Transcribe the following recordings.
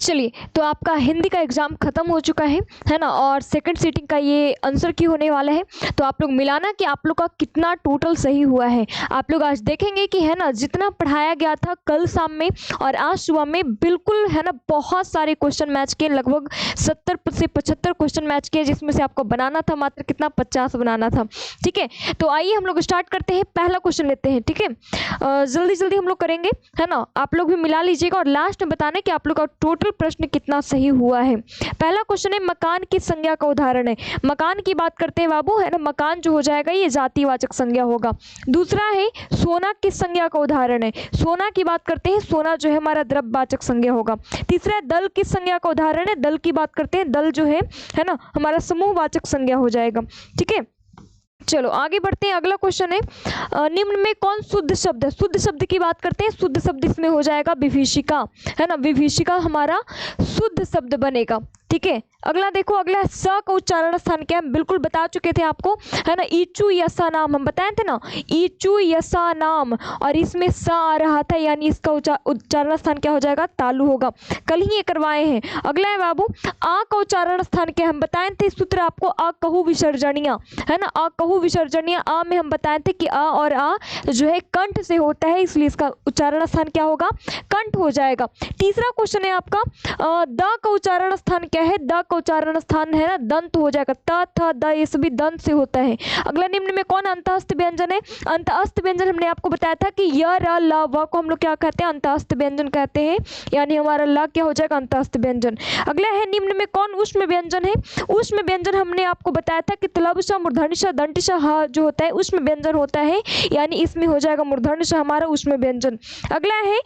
चलिए, तो आपका हिंदी का एग्ज़ाम ख़त्म हो चुका है ना? और सेकंड सीटिंग का ये आंसर की होने वाला है। तो आप लोग मिलाना कि आप लोग का कितना टोटल सही हुआ है। आप लोग आज देखेंगे कि है ना, जितना पढ़ाया गया था कल शाम में और आज सुबह में, बिल्कुल है ना, बहुत सारे क्वेश्चन मैच किए, लगभग 70 से 75 क्वेश्चन मैच किए, जिसमें से आपको बनाना था मात्र कितना, 50 बनाना था। ठीक है, तो आइए हम लोग स्टार्ट करते हैं, पहला क्वेश्चन लेते हैं। ठीक है, जल्दी जल्दी हम लोग करेंगे, है ना? आप लोग भी मिला लीजिएगा और लास्ट में बताना कि आप लोग का टोटल प्रश्न कितना सही हुआ है। पहला क्वेश्चन है, मकान की संज्ञा का उदाहरण है। मकान की बात करते हैं बाबू, है ना? मकान जो हो जाएगा ये जातिवाचक संज्ञा होगा। दूसरा है, सोना किस संज्ञा का उदाहरण है। सोना की बात करते हैं, सोना जो है हमारा द्रव्यवाचक संज्ञा होगा। तीसरा है, दल किस संज्ञा का उदाहरण है। दल की बात करते हैं, दल जो है ना, हमारा समूहवाचक संज्ञा हो जाएगा। ठीक है, चलो आगे बढ़ते हैं। अगला क्वेश्चन है, निम्न में कौन शुद्ध शब्द है। शुद्ध शब्द की बात करते हैं, शुद्ध शब्द इसमें हो जाएगा विभीषिका, है ना? विभीषिका हमारा शुद्ध शब्द बनेगा। ठीक है, अगला देखो, अगला स का उच्चारण स्थान क्या है, बिल्कुल बता चुके थे आपको, है ना? ईचू यसा नाम, हम बताए थे ना, ईचू यसा नाम, और इसमें स आ रहा था, यानी इसका उच्चारण स्थान क्या हो जाएगा, तालु होगा। कल ही ये करवाए हैं। अगला है बाबू, आ का उच्चारण स्थान क्या, हम बताए थे सूत्र आपको, आ कहू विसर्जनिया, है ना? आ कहू विसर्जनिया, आ में हम बताए थे कि आ और आ जो है कंठ से होता है, इसलिए इसका उच्चारण स्थान क्या होगा, कंठ हो जाएगा। तीसरा क्वेश्चन है आपका, द का उच्चारण स्थान क्या है। द का उच्चारण स्थान है ना, दंत हो जाएगा। त थ द ये सभी दंत से होता है। अगला, निम्न में कौन अंतःस्थ व्यंजन है। अंतःस्थ व्यंजन हमने आपको बताया था कि य र ल व को हम लोग क्या कहते हैं, अंतःस्थ व्यंजन कहते हैं, यानी हमारा ल क्या हो जाएगा, अंतःस्थ व्यंजन। अगला है, निम्न में कौन ऊष्म व्यंजन है। ऊष्म व्यंजन हमने आपको बताया था कि तलवश मूर्धन्यश दंटिश ह जो होता है ऊष्म व्यंजन होता है, यानी इसमें हो जाएगा मूर्धन्यश हमारा ऊष्म व्यंजन। अगला है,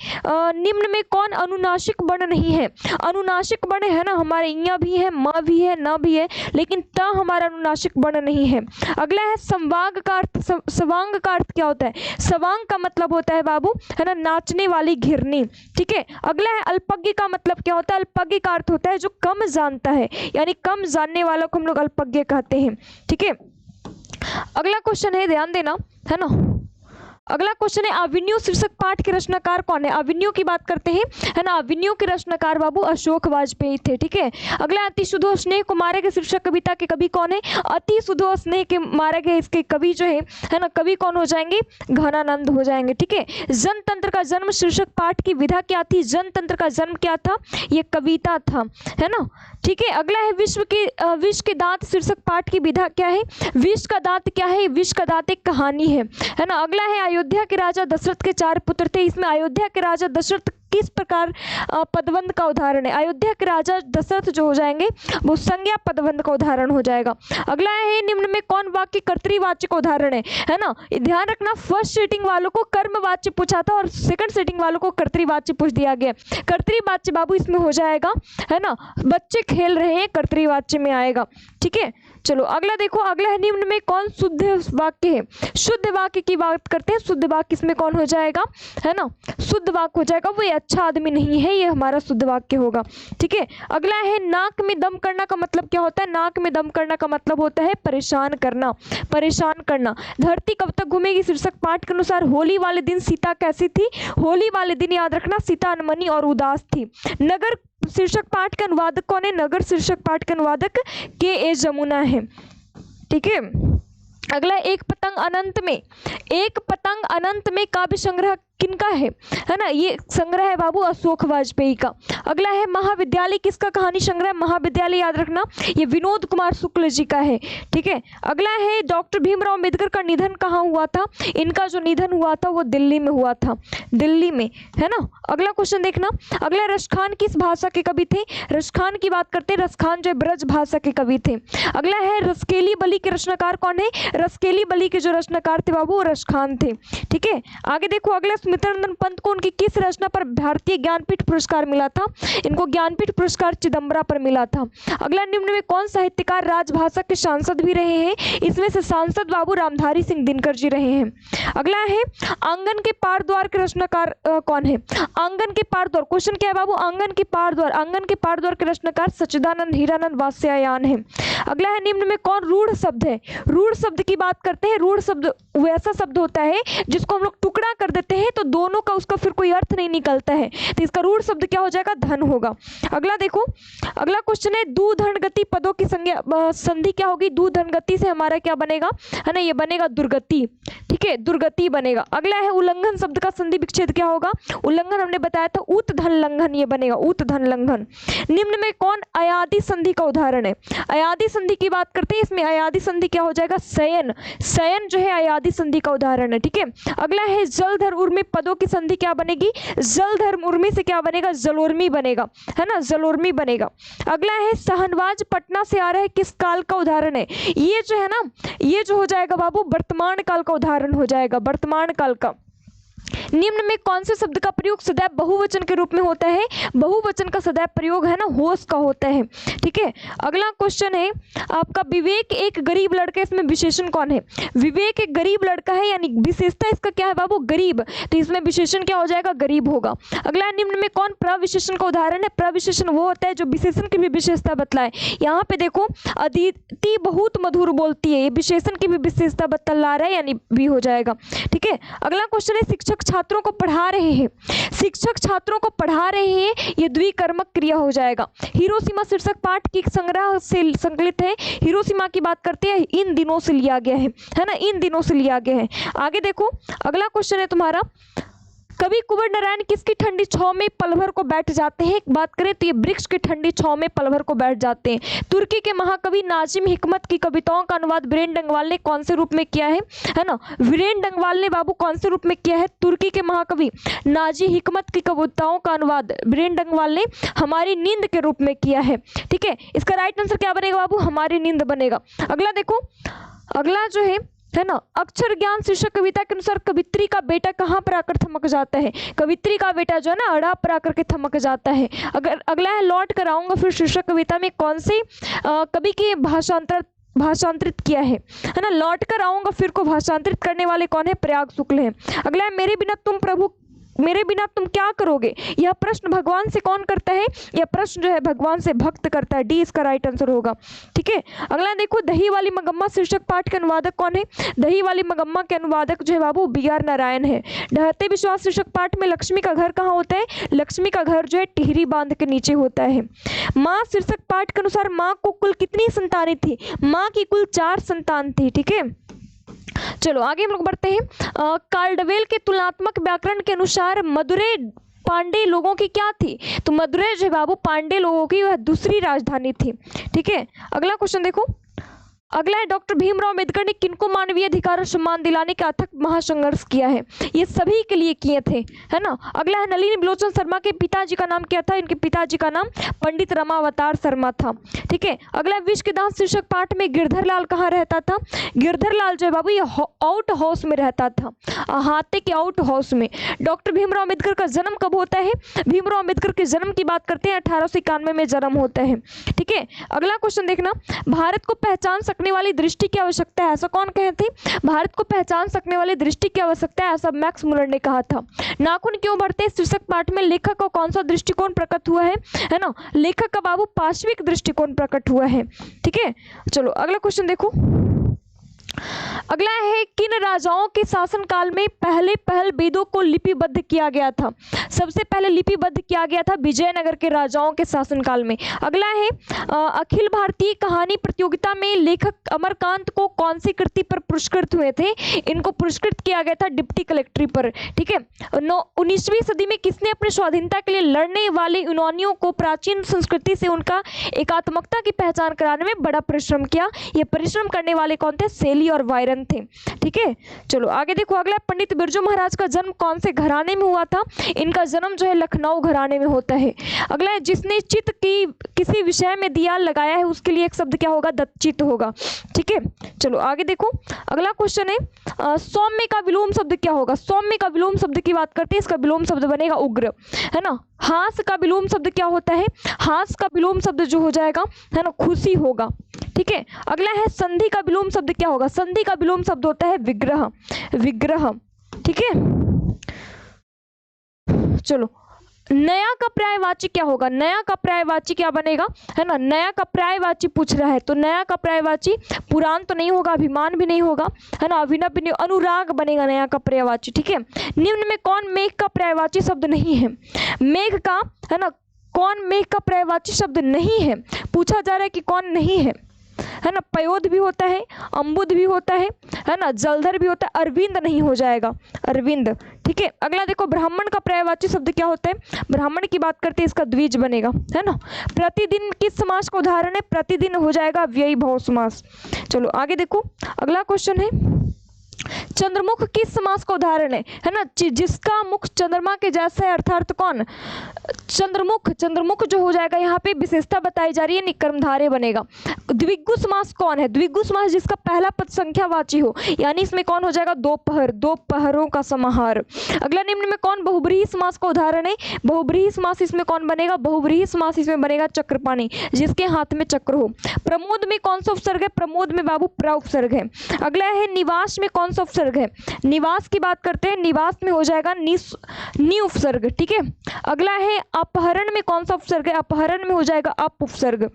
निम्न में कौन अनुनासिक वर्ण नहीं है। अनुनासिक वर्ण है ना, हमारे य भी है, म भी है, न भी है, लेकिन त हमारा अनुनासिक वर्ण नहीं है। अगला है, संवाग का अर्थ। सवांग का अर्थ क्या होता है। सवांग का मतलब होता है बाबू, है ना, नाचने वाली घिरनी। ठीक है, अगला है, अल्पज्ञ का मतलब क्या होता है। अल्पज्ञ का अर्थ होता है जो कम जानता है, यानी कम जानने वालों को हम लोग अल्पज्ञ कहते हैं। ठीक है, अगला क्वेश्चन है, ध्यान देना, है ना। अगला क्वेश्चन है, अभिन्यु शीर्षक पाठ के रचनाकार कौन है। अभिन्यु की बात करते हैं, है ना, अभिन्यु के रचनाकार बाबू अशोक वाजपेयी थे। ठीक है, अगला, अति सुधो स्नेह को मारे गए शीर्षक कविता के कवि कौन है। अति सुधो स्नेह के मारे गए इसके कवि जो है ना, कवि कौन हो जाएंगे, घनानंद हो जाएंगे। ठीक है, जनतंत्र का जन्म शीर्षक पाठ की विधा क्या थी। जनतंत्र का जन्म क्या था, ये कविता था, है ना। ठीक है, अगला है, विष के दांत शीर्षक पाठ की विधा क्या है। विष का दांत क्या है, विष का दांत एक कहानी है ना। अगला है, अयोध्या के राजा दशरथ के 4 पुत्र थे। इसमें अयोध्या के राजा दशरथ किस प्रकार पदबंध का उदाहरण है। अयोध्या के राजा दशरथ जो हो जाएंगे वो संज्ञा पदबंध का उदाहरण हो जाएगा। अगला है, निम्न में कौन वाक्य कर्तृवाच्य का उदाहरण है ना। ध्यान रखना, फर्स्ट सीटिंग वालों को कर्मवाच्य पूछा था और सेकंड सीटिंग वालों को कर्तृवाच्य पूछ दिया गया। कर्तृवाच्य बाबू इसमें हो जाएगा, है ना, बच्चे खेल रहे हैं, कर्तृवाच्य में आएगा। ठीक है, चलो अगला देखो, अगला है, निम्न में कौन शुद्ध वाक्य है। शुद्ध वाक्य की बात करते हैं, शुद्ध वाक्य इसमें कौन हो जाएगा, है ना, शुद्ध वाक्य हो जाएगा, वो अच्छा आदमी नहीं है, ये हमारा शुद्ध वाक्य होगा। ठीक है, अगला है, नाक में दम करना का मतलब क्या होता है। नाक में दम करना का मतलब होता है परेशान करना, परेशान करना। धरती कब तक घूमेगी शीर्षक पाठ के अनुसार होली वाले दिन सीता कैसी थी। होली वाले दिन याद रखना, सीता अनमनी और उदास थी। नगर शीर्षक पाठ के अनुवादक कौन है। नगर शीर्षक पाठ के अनुवादक के जमुना है। ठीक है, अगला, एक पतंग अनंत में काव्य संग्रह किनका है ना, ये संग्रह है बाबू अशोक वाजपेयी का। अगला है, महाविद्यालय किसका कहानी संग्रह। महाविद्यालय याद रखना, ये विनोद कुमार शुक्ल जी का है। ठीक है, अगला है, डॉक्टर भीमराव अम्बेडकर का निधन कहाँ हुआ था। इनका जो निधन हुआ था वो दिल्ली में हुआ था, दिल्ली में, है ना। अगला क्वेश्चन देखना, अगला, रसखान किस भाषा के कवि थे। रसखान की बात करते हैं, रसखान जो ब्रज भाषा के कवि थे। अगला है, रसकेली बली के रचनाकार कौन है। रसकेली बली के जो रचनाकार थे बाबू रसखान थे। ठीक है, आगे देखो, अगला, सुमित्रानंद पंत को उनकी किस रचना पर भारतीय ज्ञानपीठ पुरस्कार मिला था। इनको ज्ञानपीठ पुरस्कार चिदम्बरा पर मिला था। अगला, निम्न में कौन साहित्यकार राजभाषा के सांसद भी रहे हैं। इसमें से सांसद बाबू रामधारी सिंह दिनकर जी रहे हैं। अगला है, आंगन के पार द्वार के रचनाकार कौन है। आंगन के पार द्वार, क्वेश्चन क्या है बाबू, आंगन के पार द्वार। आंगन के पार द्वार के रचनाकार सच्चिदानंद हीरानंद वात्स्यायन है। अगला है, निम्न में कौन रूढ़ शब्द है। रूढ़ शब्द की बात करते हैं, रूढ़ शब्द वैसा शब्द होता है जिसको हम लोग टुकड़ा कर देते हैं तो तो दोनों का उसका फिर कोई अर्थ नहीं निकलता है, तो इसका रूढ़ शब्द क्या हो जाएगा, धन होगा। अगला देखो, अगला क्वेश्चन है दू धन गति पदों की संधि क्या होगी, दू धन गति से हमारा क्या बनेगा, है ना, ये बनेगा दुर्गति। ठीक है, दुर्गति बनेगा। अगला है उल्लंघन शब्द का संधि विच्छेद क्या होगा, उल्लंघन हमने बताया था उत धन लंघन, ये बनेगा उत धन लंघन। निम्न में कौन अयादि संधि का उदाहरण है, अयादि संधि की बात करते हैं, इसमें अयादि संधि क्या हो जाएगा, शयन, शयन जो है अयादि संधि का उदाहरण है। ठीक है, अगला है जलधर उर्मी पदों की संधि क्या बनेगी, जलधर उर्मी से क्या बनेगा, जलोर्मी बनेगा, है ना, जलोर्मी बनेगा। अगला है शाहनवाज पटना से आ रहा है, किस काल का उदाहरण है, ये जो है ना, ये जो हो जाएगा बाबू वर्तमान काल का उदाहरण हो जाएगा, वर्तमान काल का। निम्न में कौन से शब्द का प्रयोग सदैव बहुवचन के रूप में होता है, बहुवचन का सदैव प्रयोग है ना होश का होता है। ठीक है, अगला क्वेश्चन है आपका विवेक एक गरीब लड़का, इसमें विशेषण कौन है, विवेक एक गरीब लड़का है, यानी विशेषता इसका क्या है बाबू, गरीब, तो इसमें विशेषण क्या हो जाएगा, गरीब होगा। अगला निम्न में कौन प्रविशेषण का उदाहरण है, प्रविशेषण वो होता है जो विशेषण की भी विशेषता बतलाए। यहाँ पे देखो अदिति बहुत मधुर बोलती है, ये विशेषण की भी विशेषता बतला रहा है, यानी भी हो जाएगा। ठीक है, अगला क्वेश्चन है शिक्षक छात्रों को पढ़ा रहे हैं, शिक्षक छात्रों को पढ़ा रहे हैं, ये द्विकर्मक क्रिया हो जाएगा। हिरोशिमा शीर्षक पाठ की संग्रह से संकलित है, हिरोशिमा की बात करते हैं, इन दिनों से लिया गया है ना, इन दिनों से लिया गया है। आगे देखो, अगला क्वेश्चन है तुम्हारा कवि कुंवर नारायण किसकी ठंडी छांव में पल भर को बैठ जाते हैं, एक बात करें तो ये वृक्ष की ठंडी छांव में पल भर को बैठ जाते हैं। तुर्की के महाकवि नाजिम हिकमत की कविताओं का अनुवाद वीरेन डंगवाल ने कौन से रूप में किया है ना, वीरेन डंगवाल ने बाबू कौन से रूप में किया है, तुर्की के महाकवि नाजिम हिकमत की कविताओं का अनुवाद वीरेन डंगवाल ने हमारी नींद के रूप में किया है। ठीक है, इसका राइट आंसर क्या बनेगा बाबू, हमारी नींद बनेगा। अगला देखो, अगला जो है ना, अक्षर ज्ञान शीर्षक कविता के अनुसार कवित्री का बेटा कहाँ पर आकर थमक जाता है, कवित्री का बेटा जो है ना अड़ा पर आकर के थमक जाता है। अगर अगला है लौट कर आऊंगा फिर शीर्षक कविता में कौन से कवि की भाषांतरित किया है ना, लौट कर आऊंगा फिर को भाषांतरित करने वाले कौन है, प्रयाग शुक्ल है। अगला है मेरे बिना तुम क्या करोगे, यह प्रश्न भगवान से कौन करता है, यह प्रश्न जो है भगवान से भक्त करता है, डी इसका राइट आंसर होगा। ठीक है, अगला देखो दही वाली मगम्मा शीर्षक पाठ के अनुवादक कौन है, दही वाली मगम्मा के अनुवादक जो है बाबू BR नारायण है। ढहते विश्वास शीर्षक पाठ में लक्ष्मी का घर कहाँ होता है, लक्ष्मी का घर जो है टिहरी बांध के नीचे होता है। माँ शीर्षक पाठ के अनुसार माँ को कुल कितनी संतानें थी, माँ की कुल 4 संतान थी। ठीक है, चलो आगे हम लोग बढ़ते हैं। कार्डवेल के तुलनात्मक व्याकरण के अनुसार मदुरै पांडे लोगों की क्या थी, तो मदुरै जो है बाबू पांडे लोगों की वह दूसरी राजधानी थी। ठीक है, अगला क्वेश्चन देखो, अगला है डॉक्टर भीमराव अम्बेडकर ने किनको मानवीय अधिकार और सम्मान दिलाने का अथक महासंघर्ष किया है, ये सभी के लिए किए थे, है ना। अगला है नलिनी बिलोचन शर्मा के पिताजी का नाम क्या था, इनके पिताजी का नाम पंडित रमावतार शर्मा था। ठीक है, अगला विश्व के दास शीर्षक पाठ में गिरधर लाल कहाँ रहता था, गिरधर लाल जो है बाबू ये आउट हाउस में रहता था, अहाते के आउट हाउस में। डॉक्टर भीमराव अम्बेडकर का जन्म कब होता है, भीमराव अम्बेडकर के जन्म की बात करते हैं 1891 में जन्म होता है। ठीक है, अगला क्वेश्चन देखना, भारत को पहचान सकने वाली दृष्टि की आवश्यकता है, ऐसा कौन कहे थे, भारत को पहचान सकने वाली दृष्टि की आवश्यकता है, ऐसा मैक्स मुलर ने कहा था। नाखून क्यों बढ़ते शीर्षक पाठ में लेखक का कौन सा दृष्टिकोण प्रकट हुआ है ना, लेखक का बाबू पार्श्विक दृष्टिकोण प्रकट हुआ है। ठीक है, चलो अगला क्वेश्चन देखो, अगला है किन राजाओं के शासनकाल में पहल वेदों को लिपिबद्ध किया गया था, सबसे पहले लिपिबद्ध किया गया था विजयनगर के राजाओं के शासनकाल में। अगला है अखिल भारतीय कहानी प्रतियोगिता में लेखक अमरकांत को कौन सी कृति पर पुरस्कृत हुए थे, इनको पुरस्कृत किया गया था डिप्टी कलेक्ट्री पर। ठीक है, 19वीं सदी में किसने अपनी स्वाधीनता के लिए लड़ने वाले यूनानियों को प्राचीन संस्कृति से उनका एकात्मकता की पहचान कराने में बड़ा परिश्रम किया, ये परिश्रम करने वाले कौन थे, सेली और वायरन थे। ठीक है, चलो आगे देखो, अगला पंडित बिरजू महाराज का जन्म कौन से घराने में हुआ था, इनका जन्म जो है लखनऊ घराने में होता है। अगला है जिसने चित्त की किसी विषय में दिया लगाया है उसके लिए एक शब्द क्या होगा, दत्चित होगा। ठीक है, चलो आगे देखो, अगला क्वेश्चन है सौम्य का विलोम शब्द क्या होगा, सौम्य का विलोम शब्द की बात करते हैं, इसका विलोम शब्द बनेगा उग्र, है ना। हास का विलोम शब्द क्या होता है, हास का विलोम शब्द जो हो जाएगा है ना खुशी होगा। ठीक है, अगला है संधि का विलोम शब्द क्या होगा, संधि का विलोम शब्द होता है विग्रह, विग्रह। ठीक है, चलो नया का पर्यायवाची क्या होगा, नया का पर्यायवाची क्या बनेगा, है ना, नया का पर्यायवाची पूछ रहा है तो नया का पर्यायवाची पुराण तो नहीं होगा, अभिमान भी नहीं होगा, है ना, अभिनव भी नहीं, अनुराग बनेगा नया का पर्यायवाची। ठीक है, निम्न में कौन मेघ का पर्यायवाची शब्द नहीं है, मेघ का, है ना, कौन मेघ का पर्यायवाची शब्द नहीं है, पूछा जा रहा है कि कौन नहीं है ना, पयोध भी होता है, अम्बुद भी होता है ना, जलधर भी होता है, अरविंद नहीं हो जाएगा, अरविंद। ठीक है, अगला देखो ब्राह्मण का पर्यायवाची शब्द क्या होता है, ब्राह्मण की बात करते हैं इसका द्विज बनेगा, है ना। प्रतिदिन किस समास का उदाहरण है, प्रतिदिन हो जाएगा व्ययी भाव समास। चलो आगे देखो, अगला क्वेश्चन है चंद्रमुख किस समास का उदाहरण है ना, जिसका मुख चंद्रमा के जैसा है, अर्थात कौन, चंद्रमुख, चंद्रमुख जो हो जाएगा यहाँ पे विशेषता बताई जा रही है, निकर्मधारय बनेगा। द्विगु समास कौन है, द्विगु समास जिसका पहला पद संख्यावाची हो, यानी इसमें कौन हो जाएगा, दोपहर, दोपहरों का समाहार। अगला निम्न में कौन बहुब्रीहि समास का उदाहरण है, बहुब्रीहि समास इसमें कौन बनेगा, बहुब्रीहि समास इसमें बनेगा चक्रपाणि, जिसके हाथ में चक्र हो। प्रमोद में कौन सा उपसर्ग है, प्रमोद में बाबू प्र उपसर्ग है। अगला है निवास में कौन सा उपसर्ग है, निवास की बात करते हैं, निवास में हो जाएगा नि उपसर्ग। ठीक है, अगला है अपहरण में कौन सा उपसर्ग है, अपहरण में हो जाएगा अप उपसर्ग।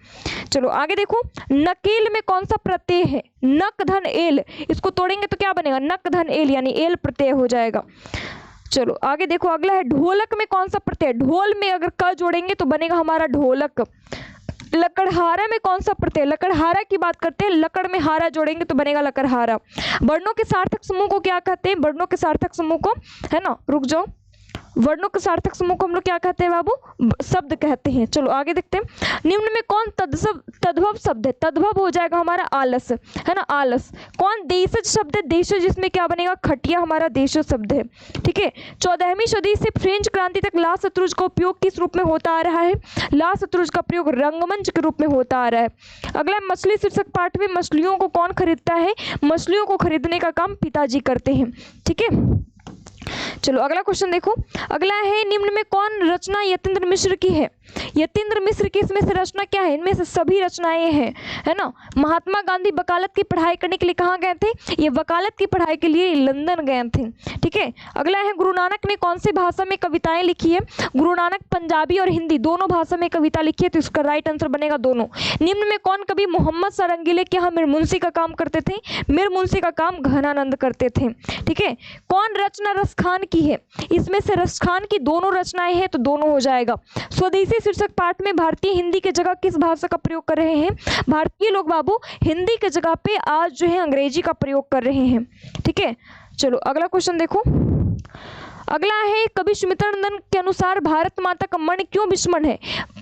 चलो आगे देखो, नकेल में कौन सा प्रत्यय है, नक धन एल, इसको तोड़ेंगे तो क्या बनेगा, नक धन एल, यानी एल प्रत्यय हो जाएगा। चलो आगे देखो, अगला है ढोलक में कौन सा प्रत्यय, ढोल में अगर क जोड़ेंगे तो बनेगा हमारा ढोलक। लकड़हारा में कौन सा प्रत्यय, लकड़हारा की बात करते हैं, लकड़ में हारा जोड़ेंगे तो बनेगा लकड़हारा। वर्णों के सार्थक समूह को क्या कहते हैं, वर्णों के सार्थक समूह को, है ना, रुक जाओ, वर्णों के सार्थक समूह को हम लोग क्या कहते हैं बाबू, शब्द कहते हैं। चलो आगे देखते हैं, निम्न में कौन तद्भव शब्द है, तद्भव हो जाएगा हमारा आलस, है ना, आलस। कौन देशज शब्द है, देशज जिसमें क्या बनेगा, खटिया हमारा देशज शब्द है। ठीक है, 14वीं सदी से फ्रेंच क्रांति तक ला शत्रुज का उपयोग किस रूप में होता आ रहा है, ला शत्रुज का प्रयोग रंगमंच के रूप में होता आ रहा है। अगला मछली शीर्षक पाठ में मछलियों को कौन खरीदता है, मछलियों को खरीदने का काम पिताजी करते हैं। ठीक है, चलो अगला क्वेश्चन देखो, अगला है निम्न में कौन रचना यतीन्द्र मिश्र की है, यतीन्द्र मिश्र की इसमें से रचना क्या है, इनमें से सभी रचनाएं हैं, है ना। महात्मा गांधी वकालत की पढ़ाई करने के लिए कहाँ गए थे, ये वकालत की पढ़ाई के लिए लंदन गए थे। ठीक है, अगला है गुरु नानक ने कौन सी भाषा में कविताएं लिखी है, गुरु नानक पंजाबी और हिंदी दोनों भाषा में कविता लिखी है, तो इसका राइट आंसर बनेगा दोनों। निम्न में कौन कवि मोहम्मद सारंगीले के यहाँ मीर मुंशी का काम करते थे, मीर मुंशी का काम घनानंद करते थे। ठीक है, कौन रचना रसखान की है, इसमें से रसखान की दोनों रचनाएं हैं तो दोनों हो जाएगा। स्वदेशी शीर्षक पाठ में भारतीय हिंदी की जगह किस भाषा का प्रयोग कर रहे हैं, भारतीय लोग बाबू हिंदी की जगह पे आज जो है अंग्रेजी का प्रयोग कर रहे हैं। ठीक है, चलो अगला क्वेश्चन देखो, अगला है कवि सुमित्रानंद के अनुसार भारत माता का मन क्यों विस्मरण है,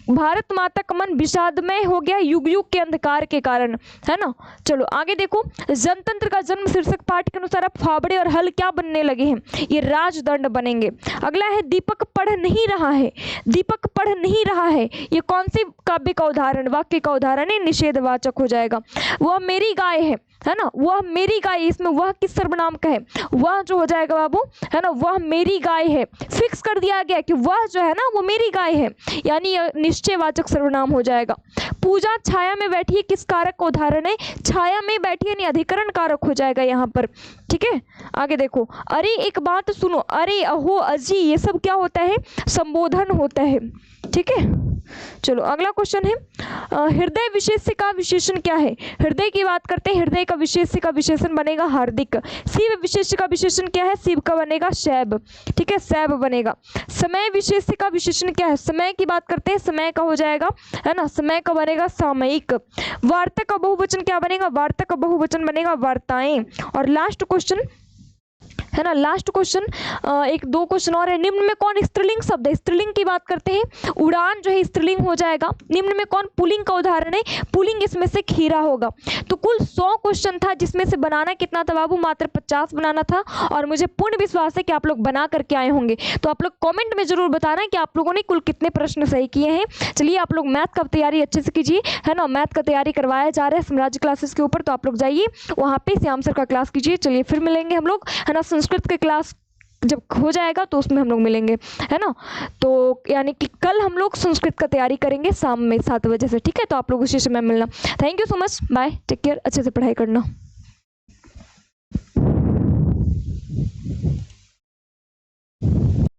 भारत माता का मन विषादमय हो गया युग युग के अंधकार के कारण, है ना। चलो आगे देखो, जनतंत्र का जन्म शीर्षक पाठ के अनुसार अब फावड़े और हल क्या बनने लगे हैं, ये राजदंड बनेंगे। अगला है दीपक पढ़ नहीं रहा है, दीपक पढ़ नहीं रहा है, ये कौन सी काव्य का उदाहरण, वाक्य का उदाहरण है, निषेधवाचक हो जाएगा। वह मेरी गाय है ना, वह मेरी गाय, इसमें वह किस सर्वनाम का है, वह जो हो जाएगा बाबू, है ना, वह मेरी गाय है, फिक्स कर दिया गया कि वह जो है ना वो मेरी गाय है, यानी निश्चयवाचक सर्वनाम हो जाएगा। पूजा छाया में बैठी है किस कारक का उदाहरण है, छाया में बैठी यानी अधिकरण कारक हो जाएगा यहाँ पर। ठीक है, आगे देखो, अरे एक बात सुनो, अरे अहो अजी, ये सब क्या होता है, संबोधन होता है। ठीक है, चलो अगला क्वेश्चन है, हृदय विशेष्य का विशेषण क्या है, हृदय की बात करते हैं, हृदय का विशेष्य का विशेषण बनेगा हार्दिक। शिव विशेष्य का विशेषण क्या है, शिव का बनेगा शैव। ठीक है, शैव बनेगा। समय विशेष्य का विशेषण क्या है, समय की बात करते हैं, समय का हो जाएगा, है ना, समय का बनेगा सामयिक। वार्ता का बहुवचन क्या बनेगा, वार्ता का बहुवचन बनेगा वार्ताएं। और लास्ट क्वेश्चन है ना, लास्ट क्वेश्चन, एक दो क्वेश्चन और है, निम्न में कौन स्त्रीलिंग शब्द है, स्त्रीलिंग की बात करते हैं, उड़ान जो है स्त्रीलिंग हो जाएगा। निम्न में कौन पुल्लिंग का उदाहरण है, पुल्लिंग इसमें से खीरा होगा। तो कुल 100 क्वेश्चन था, जिसमें से बनाना कितना था बाबू, मात्र 50 बनाना था। और मुझे पूर्ण विश्वास है कि आप लोग बना करके आए होंगे। तो आप लोग कॉमेंट में जरूर बताना कि आप लोगों ने कुल कितने प्रश्न सही किए हैं। चलिए आप लोग मैथ का तैयारी अच्छे से कीजिए, है ना, मैथ का तैयारी करवाया जा रहा है साम्राज्य क्लासेस के ऊपर, तो आप लोग जाइए वहाँ पे श्याम सर का क्लास कीजिए। चलिए फिर मिलेंगे हम लोग, है ना, संस्कृत के क्लास जब हो जाएगा तो उसमें हम लोग मिलेंगे, है ना। तो यानी कि कल हम लोग संस्कृत का तैयारी करेंगे शाम में 7 बजे से। ठीक है, तो आप लोग उसी समय मिलना। Thank you so much, bye, take care, अच्छे से पढ़ाई करना।